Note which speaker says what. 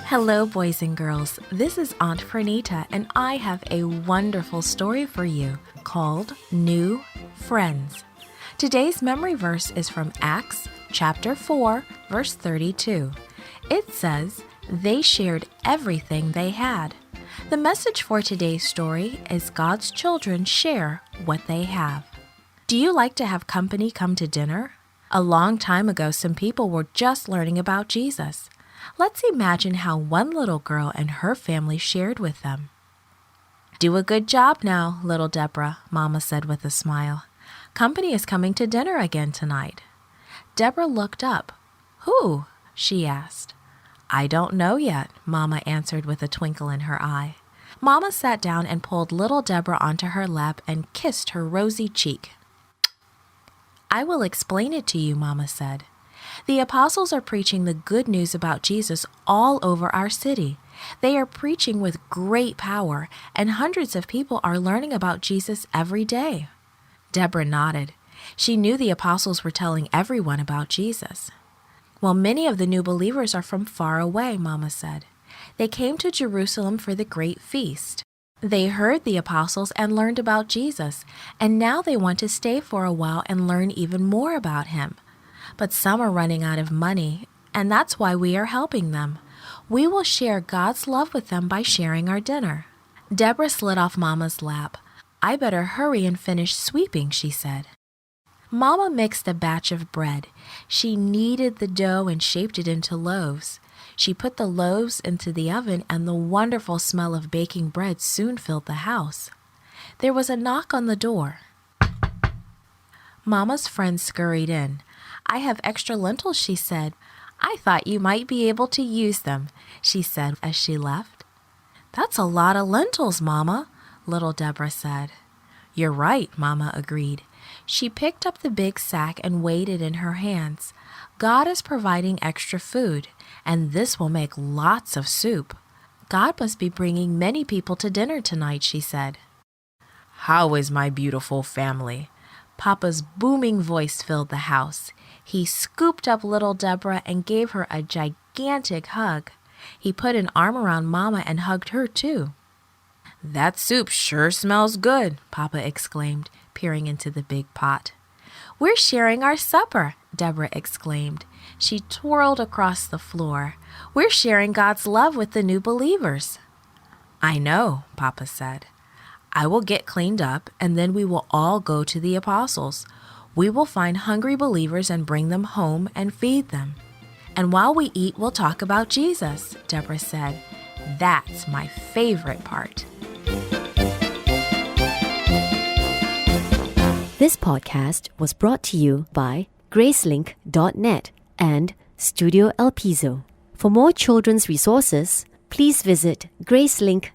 Speaker 1: Hello, boys and girls. This is Aunt Pranita, and I have a wonderful story for you called New Friends. Today's memory verse is from Acts chapter 4, verse 32. It says, "They shared everything they had." The message for today's story is God's children share what they have. Do you like to have company come to dinner? A long time ago, some people were just learning about Jesus. Let's imagine how one little girl and her family shared with them. "Do a good job now, little Deborah," Mama said with a smile. "Company is coming to dinner again tonight." Deborah looked up. "Who?" she asked. "I don't know yet," Mama answered with a twinkle in her eye. Mama sat down and pulled little Deborah onto her lap and kissed her rosy cheek. "I will explain it to you," Mama said. "The apostles are preaching the good news about Jesus all over our city. They are preaching with great power, and hundreds of people are learning about Jesus every day." Deborah nodded. She knew the apostles were telling everyone about Jesus. "Well, many of the new believers are from far away," Mama said. "They came to Jerusalem for the great feast. They heard the apostles and learned about Jesus, and now they want to stay for a while and learn even more about him. But some are running out of money, and that's why we are helping them. We will share God's love with them by sharing our dinner." Deborah slid off Mama's lap. "I better hurry and finish sweeping," she said. Mama mixed a batch of bread. She kneaded the dough and shaped it into loaves. She put the loaves into the oven, and the wonderful smell of baking bread soon filled the house. There was a knock on the door. Mama's friend scurried in. "I have extra lentils," she said. "I thought you might be able to use them," she said as she left. "That's a lot of lentils, Mama," little Deborah said. "You're right," Mama agreed. She picked up the big sack and weighed it in her hands. God is providing extra food, and this will make lots of soup. God must be bringing many people to dinner tonight, she said. "How is my beautiful family?" Papa's booming voice filled the house. He scooped up little Deborah and gave her a gigantic hug. He put an arm around Mama and hugged her too. "That soup sure smells good," Papa exclaimed, peering into the big pot. "We're sharing our supper," Deborah exclaimed. She twirled across the floor. "We're sharing God's love with the new believers." "I know," Papa said. "I will get cleaned up, and then we will all go to the apostles. We will find hungry believers and bring them home and feed them. And while we eat, we'll talk about Jesus," Deborah said. "That's my favorite part."
Speaker 2: This podcast was brought to you by Gracelink.net and Studio El Piso. For more children's resources, please visit Gracelink.net.